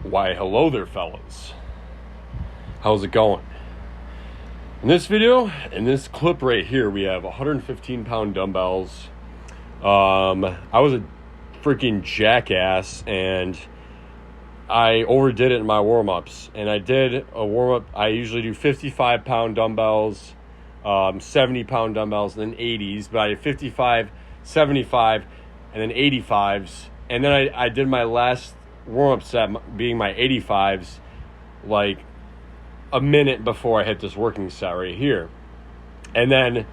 Why, hello there, fellas. How's it going? In this video, in this clip right here, we have 115-pound dumbbells. I was a freaking jackass, and I overdid it in my warm-ups. And I did a warm-up. I usually do 55-pound dumbbells, 70-pound dumbbells, and then 80s. But I did 55, 75, and then 85s. And then I did my last warm-up set, being my 85s, like a minute before I hit this working set right here. And then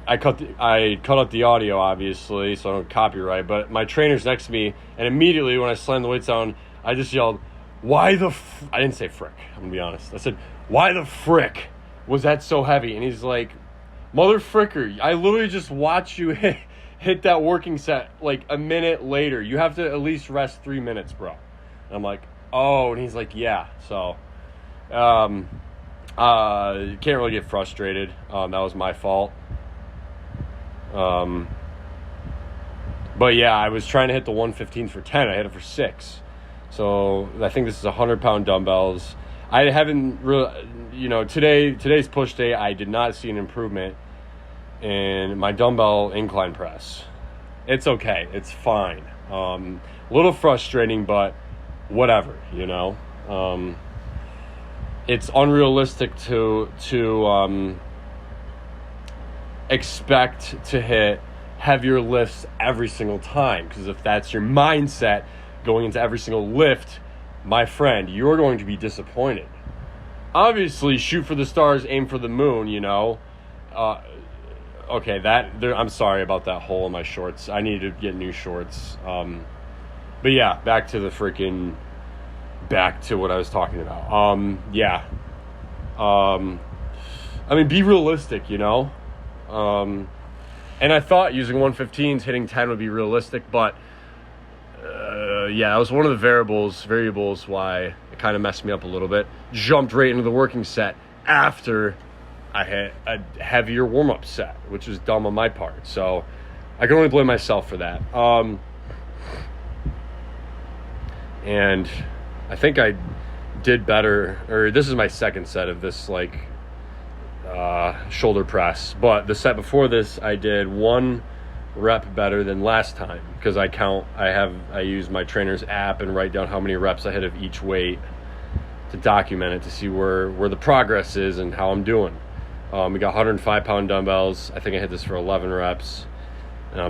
I cut out the audio, obviously, so I don't copyright, but my trainer's next to me, and immediately when I slammed the weights down, I just yelled, why the I didn't say frick, I'm gonna be honest. I said, why the frick was that so heavy? And he's like, mother fricker, I literally just watched you hit that working set like a minute later. You have to at least rest 3 minutes, bro. And I'm like, oh, and he's like, yeah. So can't really get frustrated. That was my fault. But yeah, I was trying to hit the 115 for 10. I hit it for 6. So I think this is 100-pound dumbbells. I haven't really, today's push day, I did not see an improvement in my dumbbell incline press. It's okay. It's fine. A little frustrating, but whatever, it's unrealistic to expect to hit heavier lifts every single time, because if that's your mindset going into every single lift, my friend, you're going to be disappointed. Obviously, shoot for the stars, aim for the moon, okay, I'm sorry about that hole in my shorts. I need to get new shorts. But yeah, back to what I was talking about. Be realistic, And I thought using 115s, hitting 10 would be realistic, but that was one of the variables why it kind of messed me up a little bit. Jumped right into the working set after I hit a heavier warm-up set, which was dumb on my part. So I can only blame myself for that. And I think I did better, or this is my second set of this shoulder press, but the set before this I did 1 rep better than last time, because I use my trainer's app and write down how many reps I hit of each weight to document it, to see where the progress is and how I'm doing. We got 105-pound dumbbells. I think I hit this for 11 reps.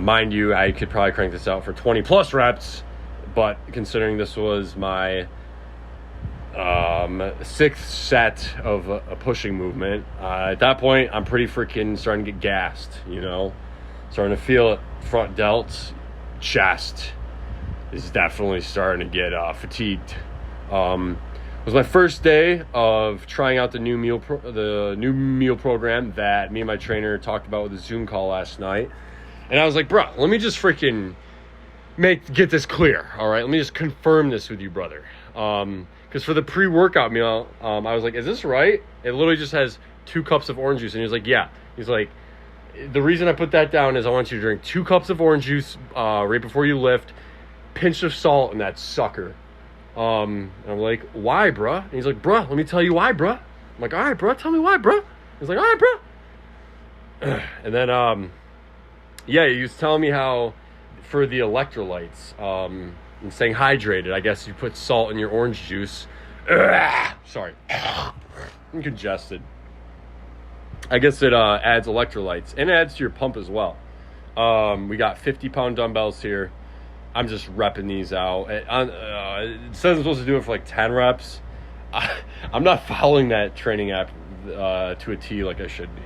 Mind you, I could probably crank this out for 20 plus reps, but considering this was my 6th set of a pushing movement, at that point I'm pretty freaking starting to get gassed, starting to feel it. Front delts, chest is definitely starting to get fatigued. It was my first day of trying out the new meal program that me and my trainer talked about with a Zoom call last night, and I was like, bro, let me just freaking get this clear, all right? Let me just confirm this with you, brother. Because for the pre-workout meal, I was like, is this right? It literally just has 2 cups of orange juice. And he was like, yeah. He's like, the reason I put that down is I want you to drink 2 cups of orange juice right before you lift, pinch of salt in that sucker. And I'm like, why, bruh? And he's like, bruh, let me tell you why, bruh. I'm like, all right, bruh, tell me why, bruh. He's like, all right, bruh. And then, he was telling me how for the electrolytes, and staying hydrated, I guess you put salt in your orange juice. Sorry. I'm congested. I guess it adds electrolytes, and it adds to your pump as well. We got 50-pound dumbbells here. I'm just repping these out. It says I'm supposed to do it for 10 reps. I'm not following that training app to a T like I should be.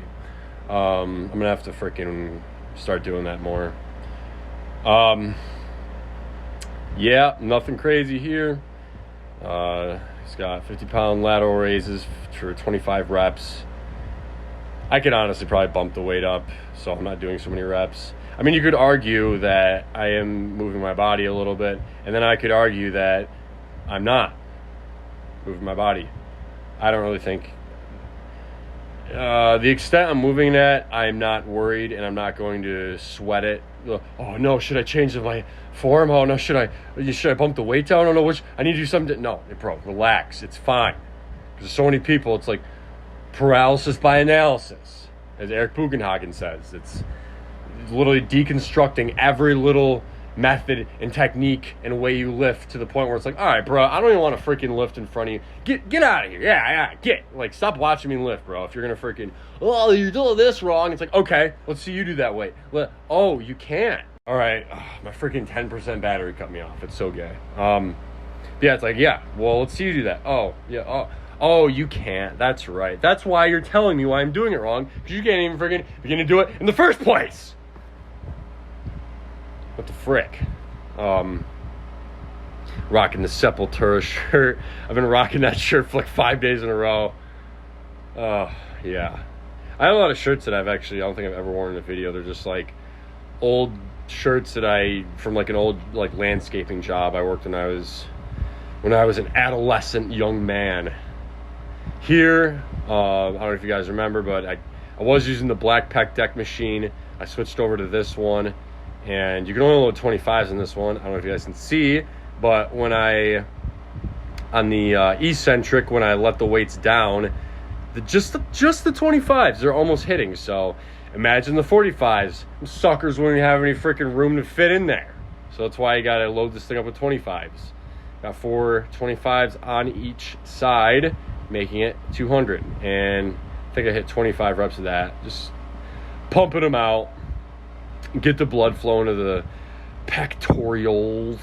I'm going to have to freaking start doing that more. Nothing crazy here. He's got 50-pound lateral raises for 25 reps. I could honestly probably bump the weight up, so I'm not doing so many reps. I mean, you could argue that I am moving my body a little bit, and then I could argue that I'm not moving my body. I don't really think the extent I'm moving at, I'm not worried, and I'm not going to sweat it oh no, should I change my form? Oh no, should I bump the weight down? Oh no, I need to do something. No, bro, relax. It's fine. Because so many people, it's like paralysis by analysis, as Eric Bugenhagen says. It's literally deconstructing every little method and technique and way you lift to the point where it's like, all right, bro, I don't even want to freaking lift in front of you. Get out of here. Yeah, get. Like, stop watching me lift, bro. If you're going to freaking, oh, you're doing this wrong. It's like, okay, let's see you do that weight. Oh, you can't. All right, my freaking 10% battery cut me off. It's so gay. Yeah, it's like, yeah, well, let's see you do that. Oh, yeah, oh, you can't. That's right. That's why you're telling me why I'm doing it wrong, because you can't even freaking begin to do it in the first place. What the frick? Rocking the Sepultura shirt. I've been rocking that shirt for like 5 days in a row. Yeah. I have a lot of shirts that I don't think I've ever worn in a video. They're just like old shirts that from like an old like landscaping job I worked when I was an adolescent young man. Here, I don't know if you guys remember, but I was using the Black Pec deck machine. I switched over to this one. And you can only load 25s in this one. I don't know if you guys can see, but on the eccentric, when I let the weights down, just the 25s, they're almost hitting. So imagine the 45s. Them suckers wouldn't have any freaking room to fit in there. So that's why you got to load this thing up with 25s. Got 4 25s on each side, making it 200. And I think I hit 25 reps of that. Just pumping them out. Get the blood flowing to the pectorals.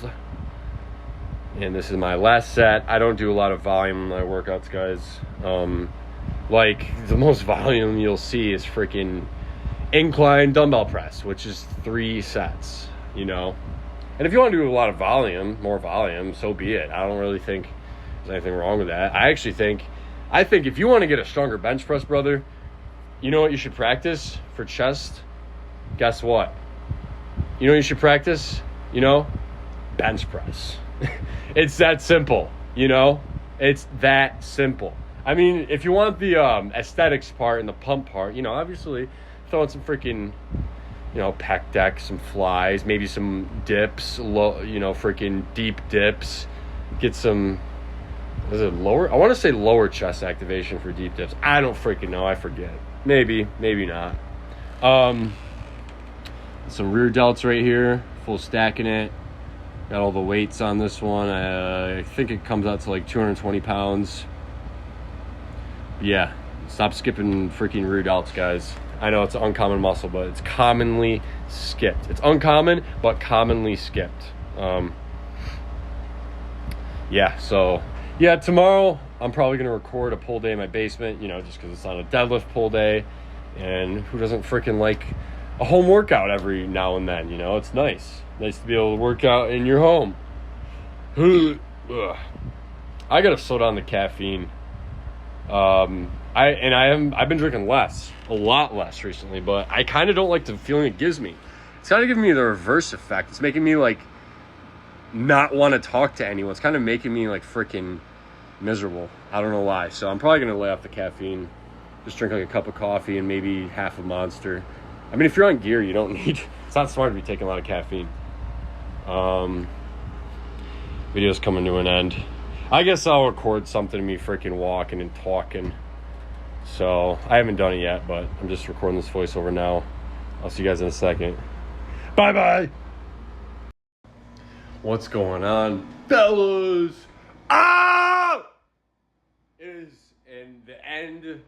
And this is my last set. I don't do a lot of volume in my workouts, guys. Like, the most volume you'll see is freaking incline dumbbell press, which is 3 sets, you know? And if you want to do a lot of volume, more volume, so be it. I don't really think there's anything wrong with that. I think if you want to get a stronger bench press, brother, you know what you should practice for chest? Guess what? You know what you should practice? You know? Bench press. It's that simple, you know? It's that simple. I mean, if you want the aesthetics part and the pump part, you know, obviously throw in some freaking, you know, pec deck, some flies, maybe some dips, freaking deep dips. Get some, is it lower? I want to say lower chest activation for deep dips. I don't freaking know. I forget. Maybe not. Some rear delts right here, full stacking it. Got all the weights on this one. I think it comes out to like 220 pounds. Yeah, stop skipping freaking rear delts, guys. I know it's an uncommon muscle, but it's commonly skipped. It's uncommon, but commonly skipped. Yeah, tomorrow I'm probably going to record a pull day in my basement, you know, just because it's on a deadlift pull day. And who doesn't freaking like a home workout every now and then, you know? It's nice to be able to work out in your home. I gotta slow down the caffeine. I've been drinking a lot less recently, but I kind of don't like the feeling it gives me. It's kind of giving me the reverse effect. It's making me like not want to talk to anyone. It's kind of making me like freaking miserable. I don't know why. So I'm probably gonna lay off the caffeine. Just drink like a cup of coffee and maybe half a Monster. I mean, if you're on gear, you don't need... It's not smart to be taking a lot of caffeine. Video's coming to an end. I guess I'll record something of me freaking walking and talking. So, I haven't done it yet, but I'm just recording this voiceover now. I'll see you guys in a second. Bye-bye! What's going on, fellas? Is in the end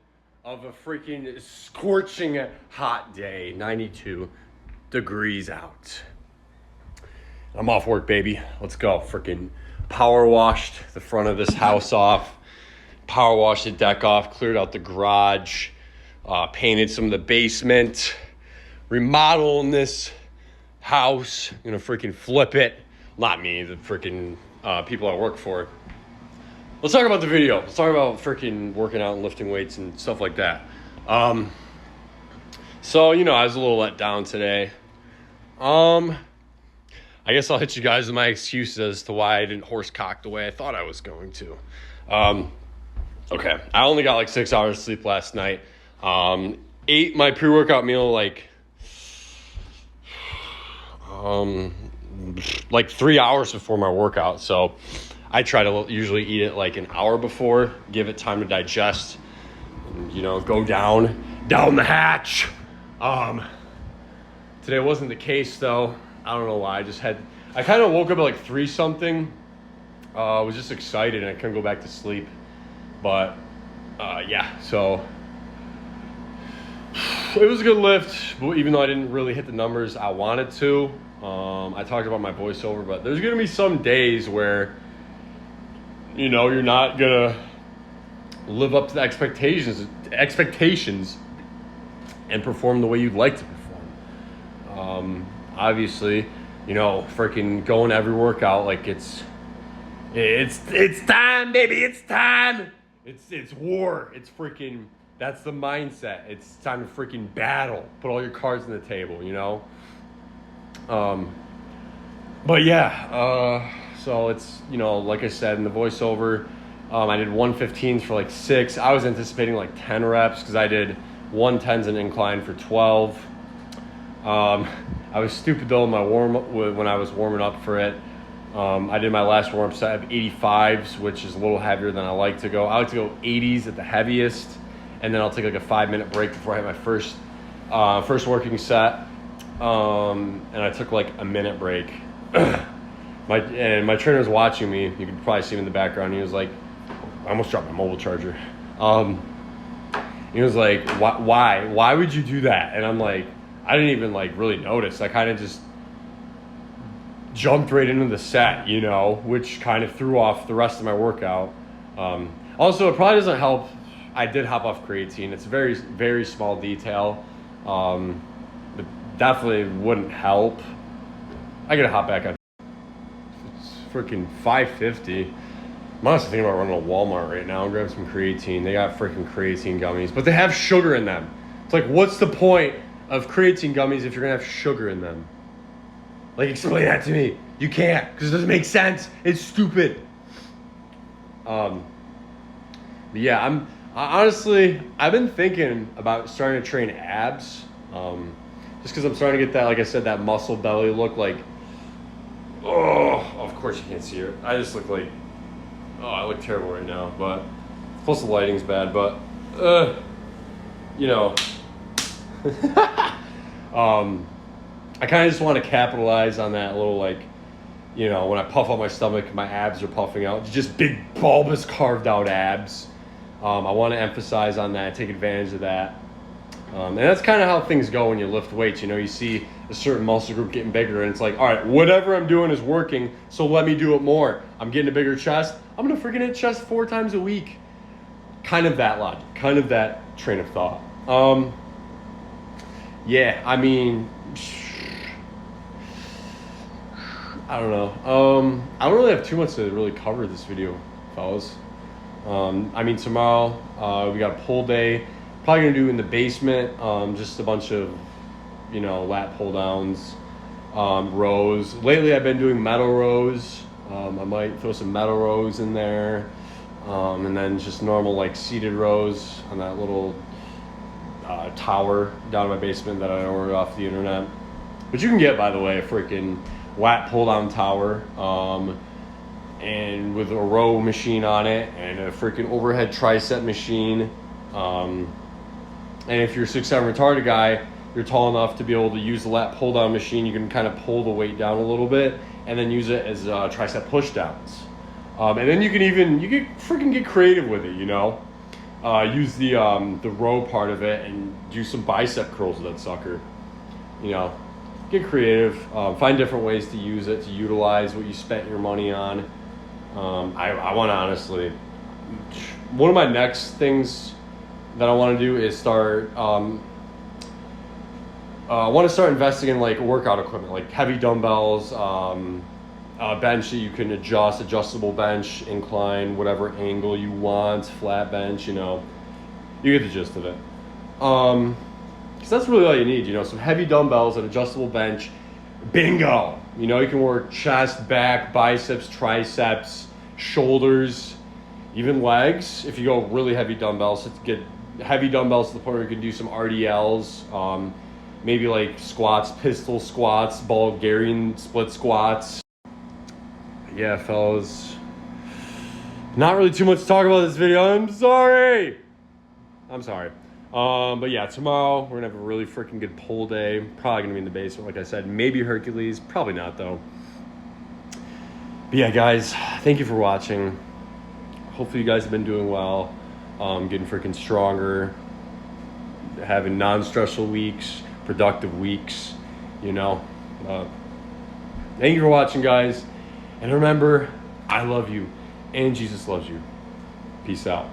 of a freaking scorching hot day, 92 degrees out. I'm off work, baby. Let's go. Freaking power washed the front of this house off, power washed the deck off, cleared out the garage, painted some of the basement, remodeling this house. Gonna freaking flip it. Not me, the freaking people I work for. Let's talk about the video. Let's talk about freaking working out and lifting weights and stuff like that. So, you know, I was a little let down today. I guess I'll hit you guys with my excuses as to why I didn't horse cock the way I thought I was going to. Okay, I only got like 6 hours of sleep last night. Ate my pre-workout meal like like 3 hours before my workout. So I try to usually eat it like an hour before, give it time to digest, and, go down the hatch. Today wasn't the case though. I don't know why. I kind of woke up at like 3 something. I was just excited and I couldn't go back to sleep. But yeah, so it was a good lift, even though I didn't really hit the numbers I wanted to. I talked about my voiceover, but there's going to be some days where, you're not going to live up to the expectations and perform the way you'd like to perform. Obviously, freaking going to every workout like it's time, baby, it's time. It's war. It's freaking, that's the mindset. It's time to freaking battle. Put all your cards on the table, But yeah, so it's, like I said in the voiceover, I did 115s for like 6. I was anticipating like 10 reps because I did 110s and incline for 12. I was stupid though in my warm-up when I was warming up for it. I did my last warm-up set of 85s, which is a little heavier than I like to go. I like to go 80s at the heaviest, and then I'll take like a 5-minute break before I hit my first working set. And I took like a minute break. My trainer was watching me. You can probably see him in the background. He was like, I almost dropped my mobile charger. He was like, why would you do that? And I'm like, I didn't even like really notice. I kind of just jumped right into the set, which kind of threw off the rest of my workout. Also, it probably doesn't help. I did hop off creatine. It's a very, very small detail. But definitely wouldn't help. I gotta hop back on. It's freaking 5:50. I'm honestly thinking about running to Walmart right now and grab some creatine. They got freaking creatine gummies, but they have sugar in them. It's like, what's the point of creatine gummies if you're gonna have sugar in them? Like, explain that to me. You can't, because it doesn't make sense. It's stupid. But yeah, I've been thinking about starting to train abs. Just because I'm starting to get that, like I said, that muscle belly look. Like, of course you can't see it. I just look like, I look terrible right now. But plus the lighting's bad. But I kind of just want to capitalize on that little, like, when I puff out my stomach, my abs are puffing out. Just big, bulbous, carved out abs. I want to emphasize on that, take advantage of that. And that's kind of how things go when you lift weights. You see a certain muscle group getting bigger, and it's like, all right, whatever I'm doing is working, so let me do it more. I'm getting a bigger chest. I'm going to freaking hit chest 4 times a week. Kind of that logic, kind of that train of thought. Yeah, I mean, I don't know. I don't really have too much to really cover this video, fellas. Tomorrow we got a pull day. Probably gonna do in the basement, just a bunch of, lat pull downs, rows. Lately I've been doing metal rows. I might throw some metal rows in there, and then just normal like seated rows on that little tower down in my basement that I ordered off the internet. But you can get, by the way, a freaking lat pull down tower, and with a row machine on it and a freaking overhead tricep machine. And if you're a 6'7" retarded guy, you're tall enough to be able to use the lat pull down machine. You can kind of pull the weight down a little bit and then use it as tricep push downs. And then you can freaking get creative with it, use the row part of it and do some bicep curls with that sucker. Get creative, find different ways to use it, to utilize what you spent your money on. I want to honestly, one of my next things that I want to do is I want to start investing in like workout equipment, like heavy dumbbells, bench that you can adjustable bench, incline, whatever angle you want, flat bench, you get the gist of it. Because that's really all you need, some heavy dumbbells, an adjustable bench, bingo. You can work chest, back, biceps, triceps, shoulders, even legs. If you go really heavy dumbbells, get heavy dumbbells to the point where you can do some RDLs. maybe like squats, pistol squats, Bulgarian split squats. Yeah, fellas. Not really too much to talk about this video. I'm sorry. But yeah, tomorrow we're gonna have a really freaking good pull day. Probably gonna be in the basement, like I said. Maybe Hercules. Probably not though. But yeah, guys, thank you for watching. Hopefully you guys have been doing well. Getting freaking stronger. Having non-stressful weeks, productive weeks, you know. Thank you for watching, guys. And remember, I love you and Jesus loves you. Peace out.